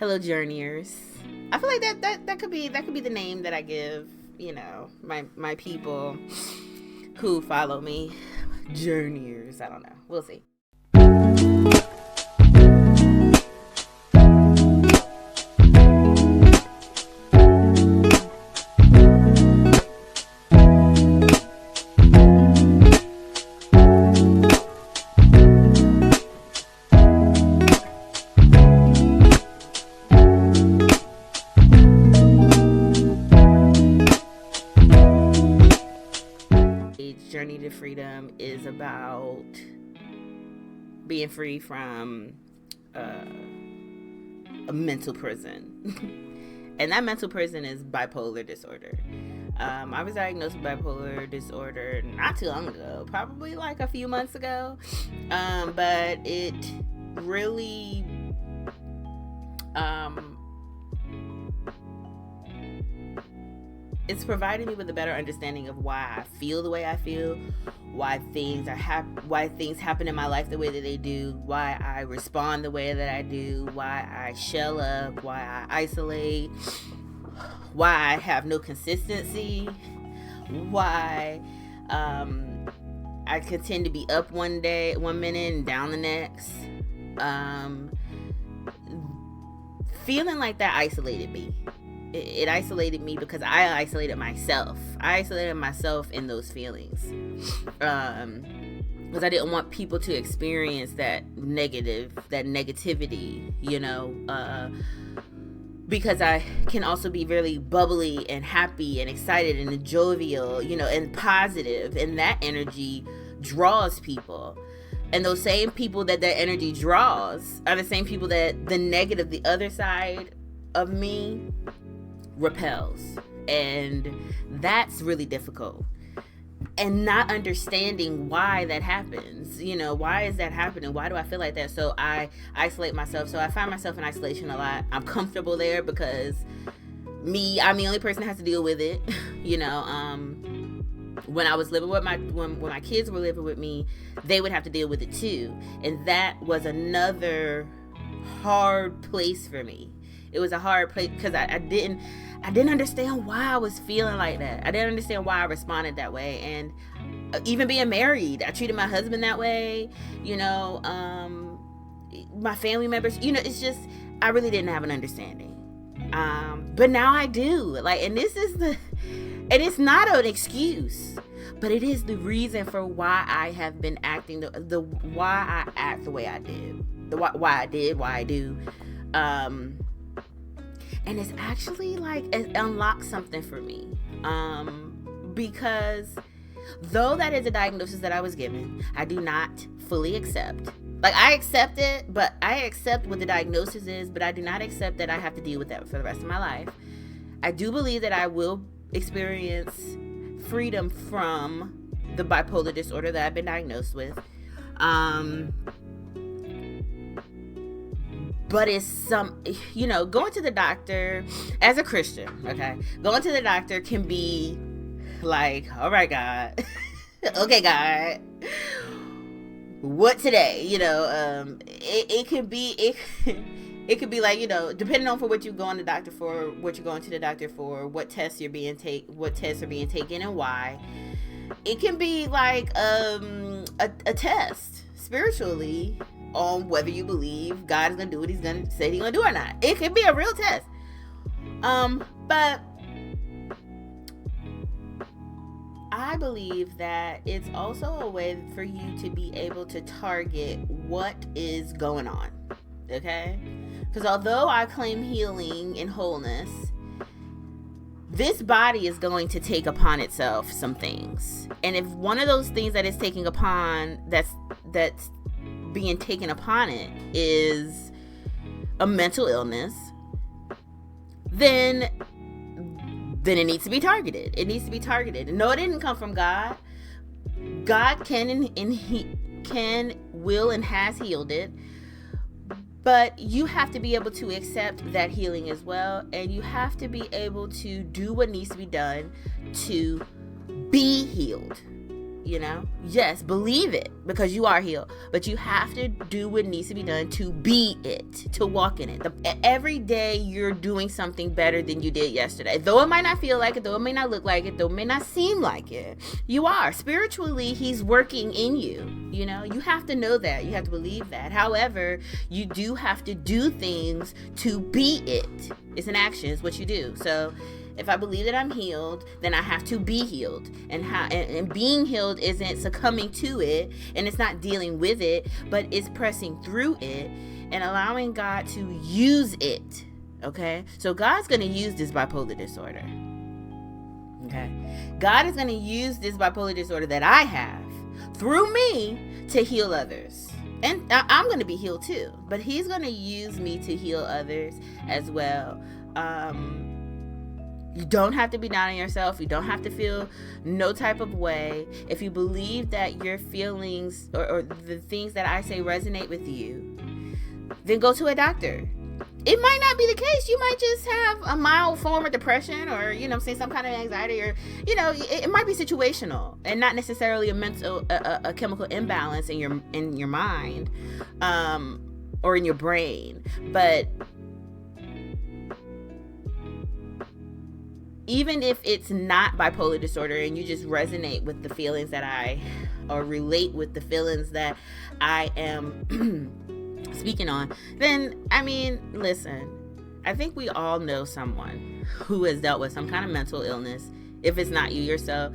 Hello, journeyers. I feel like that could be the name that I give, my people who follow me. Journeyers. I don't know. We'll see. Journey to freedom is about being free from a mental prison. And that mental prison is bipolar disorder. I was diagnosed with bipolar disorder not too long ago, probably like a few months ago. But it really it's provided me with a better understanding of why I feel the way I feel, why things happen in my life the way that they do, why I respond the way that I do, why I shell up, why I isolate, why I have no consistency, why I can tend to be up one minute and down the next. Feeling like that isolated me. It isolated me because I isolated myself. I isolated myself in those feelings. Because I didn't want people to experience that negativity, because I can also be really bubbly and happy and excited and jovial, and positive, and that energy draws people. And those same people that energy draws are the same people that the negative, the other side of me, repels. And that's really difficult. And not understanding why that happens. Why is that happening? Why do I feel like that? So I isolate myself. So I find myself in isolation a lot. I'm comfortable there because I'm the only person that has to deal with it. When I was living with when my kids were living with me, they would have to deal with it too. And that was another hard place for me. It was a hard place because I didn't understand why I was feeling like that. I didn't understand why I responded that way. And even being married, I treated my husband that way. My family members, it's just, I really didn't have an understanding. But now I do. And it's not an excuse, but it is the reason for why I have been acting why I act the way I did, why I do. And it's actually it unlocks something for me. Because though that is a diagnosis that I was given, I do not fully accept. I accept it, but I accept what the diagnosis is, but I do not accept that I have to deal with that for the rest of my life. I do believe that I will experience freedom from the bipolar disorder that I've been diagnosed with. But it's going to the doctor as a Christian, okay? Going to the doctor can be like, all right, God. Okay, God. What today? It could be like, depending on for what you're going to the doctor for, what tests are being taken and why. It can be like a test spiritually on whether you believe God is going to do what he's going to say he's going to do or not. It could be a real test. But I believe that it's also a way for you to be able to target what is going on. Okay? Because although I claim healing and wholeness, this body is going to take upon itself some things. And if one of those things that it's taking upon, that's being taken upon it, is a mental illness, then it needs to be targeted. It needs to be targeted. No, it didn't come from God. God can, will, and has healed it. But you have to be able to accept that healing as well. And you have to be able to do what needs to be done to be healed. Yes, believe it, because you are healed, but you have to do what needs to be done to be it, to walk in it. Every day you're doing something better than you did yesterday, though it might not feel like it, though it may not look like it, though it may not seem like it. You are spiritually, he's working in you. You have to know that, you have to believe that. However, you do have to do things to be it. It's an action, it's what you do. So if I believe that I'm healed, then I have to be healed. And being healed isn't succumbing to it, and it's not dealing with it, but it's pressing through it and allowing God to use it. Okay? So God's going to use this bipolar disorder. Okay? God is going to use this bipolar disorder that I have through me to heal others. And I'm going to be healed too, but he's going to use me to heal others as well. You don't have to be down on yourself. You don't have to feel no type of way. If you believe that your feelings or the things that I say resonate with you, then go to a doctor. It might not be the case. You might just have a mild form of depression, or some kind of anxiety, or it might be situational and not necessarily a chemical imbalance in your mind or in your brain. But even if it's not bipolar disorder and you just resonate with the feelings or relate with the feelings that I am speaking on, then, listen, I think we all know someone who has dealt with some kind of mental illness, if it's not you yourself.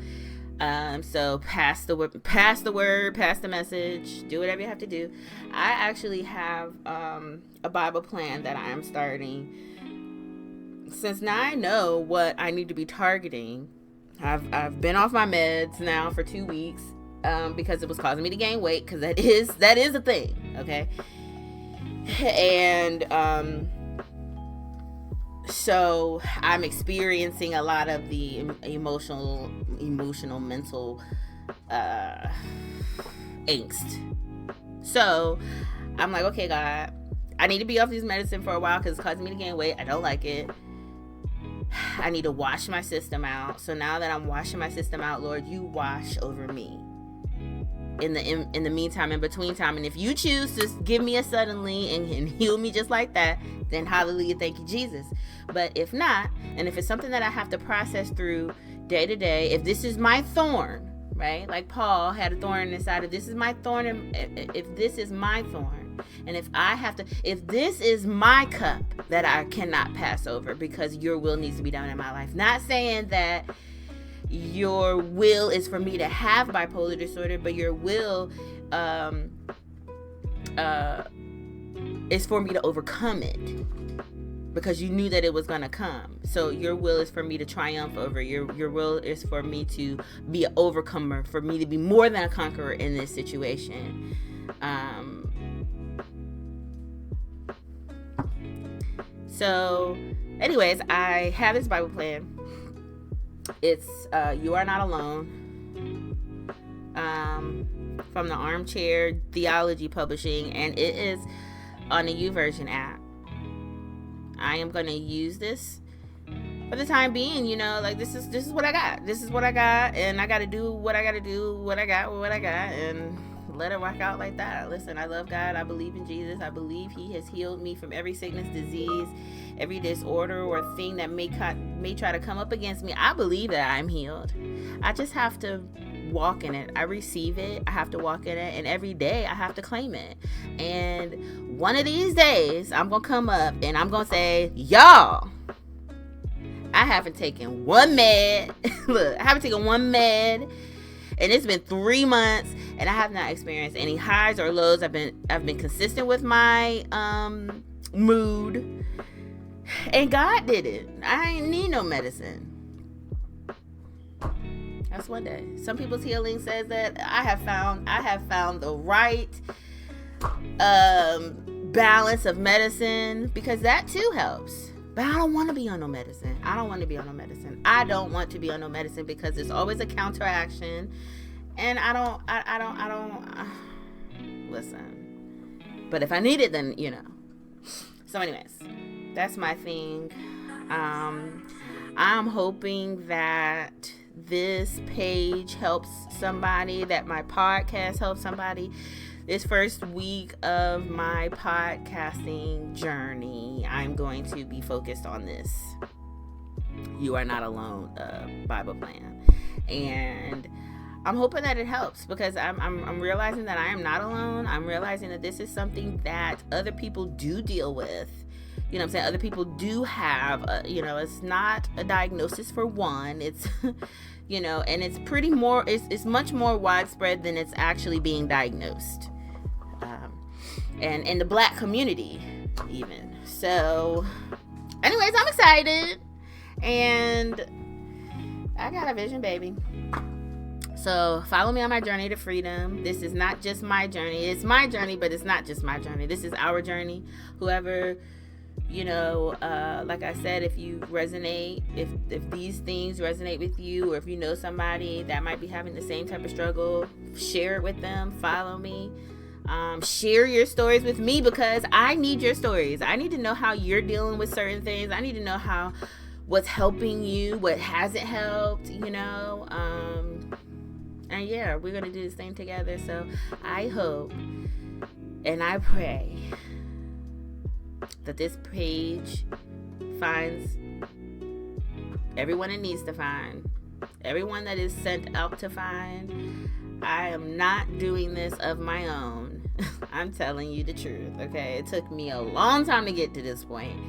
So pass the word, pass the message, do whatever you have to do. I actually have a Bible plan that I am starting. Since now I know what I need to be targeting, I've been off my meds now for 2 weeks because it was causing me to gain weight, because that is a thing, okay? And so I'm experiencing a lot of the emotional, mental angst. So I'm like, okay, God, I need to be off this medicine for a while because it's causing me to gain weight. I don't like it. I need to wash my system out. So now that I'm washing my system out, Lord, you wash over me. In the meantime, in between time, and if you choose to give me a suddenly and heal me just like that, then hallelujah, thank you, Jesus. But if not, and if it's something that I have to process through day to day, if this is my thorn, right? Like Paul had a thorn inside of, this is my thorn, and if this is my thorn, and if this is my cup that I cannot pass over because your will needs to be done in my life. Not saying that your will is for me to have bipolar disorder, but your will is for me to overcome it, because you knew that it was going to come. So your will is for me to triumph over. Your will is for me to be an overcomer, for me to be more than a conqueror in this situation. So anyways, I have this Bible plan. It's You Are Not Alone, from the Armchair Theology Publishing, and it is on the YouVersion app. I am going to use this for the time being, this is what I got. This is what I got, and I got to do what I got to do, what I got, and let it rock out like that. Listen, I love God. I believe in Jesus. I believe he has healed me from every sickness, disease, every disorder or thing that may try to come up against me. I believe that I'm healed. I just have to walk in it. I receive it. I have to walk in it, and every day I have to claim it. And one of these days I'm gonna come up and I'm gonna say, y'all, I haven't taken one med. Look, I haven't taken one med, and it's been 3 months, and I have not experienced any highs or lows. I've been consistent with my mood, and God did it. I ain't need no medicine. That's one day. Some people's healing says that I have found the right balance of medicine, because that too helps. But I don't want to be on no medicine. I don't want to be on no medicine because there's always a counteraction, and I don't listen. But if I need it, then So anyways, that's my thing. I'm hoping that this page helps somebody, that my podcast helps somebody, this first week of my podcasting journey, I'm going to be focused on this. You are not alone, Bible plan. And I'm hoping that it helps, because I'm realizing that I am not alone. I'm realizing that this is something that other people do deal with. You know what I'm saying? Other people do have, it's not a diagnosis for one. It's, and it's it's much more widespread than it's actually being diagnosed. And in the Black community, even. So, anyways, I'm excited. And I got a vision, baby. So follow me on my journey to freedom. This is not just my journey. It's my journey, but it's not just my journey. This is our journey. Whoever, like I said, if you resonate, if these things resonate with you, or if you know somebody that might be having the same type of struggle, share it with them. Follow me. Share your stories with me, because I need your stories. I need to know how you're dealing with certain things. I need to know what's helping you, what hasn't helped, and yeah, we're going to do this thing together. So I hope and I pray that this page finds everyone it needs to find, everyone that is sent out to find. I am not doing this of my own. I'm telling you the truth, okay? It took me a long time to get to this point.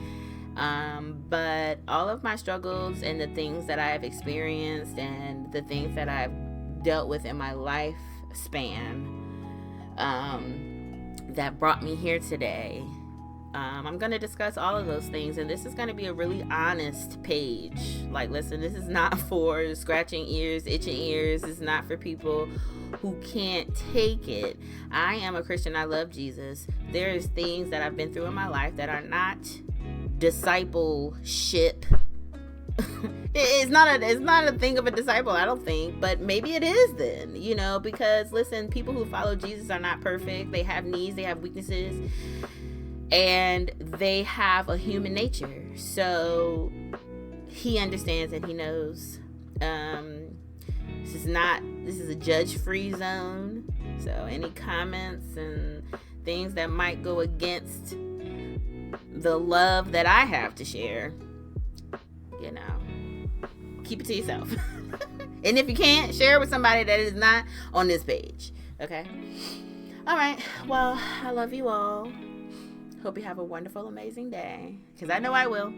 But all of my struggles and the things that I have experienced and the things that I've dealt with in my lifespan that brought me here today, I'm going to discuss all of those things, and this is going to be a really honest page. Like, listen, this is not for scratching ears, itching ears. It's not for people who can't take it. I am a Christian. I love Jesus. There's things that I've been through in my life that are not discipleship. It's not a thing of a disciple, I don't think, but maybe it is then, because listen, people who follow Jesus are not perfect. They have needs, they have weaknesses, and they have a human nature. So he understands and he knows. This is a judge-free zone. So any comments and things that might go against the love that I have to share, keep it to yourself. And if you can't, share it with somebody that is not on this page. Okay? All right. Well, I love you all. Hope you have a wonderful, amazing day, because I know I will.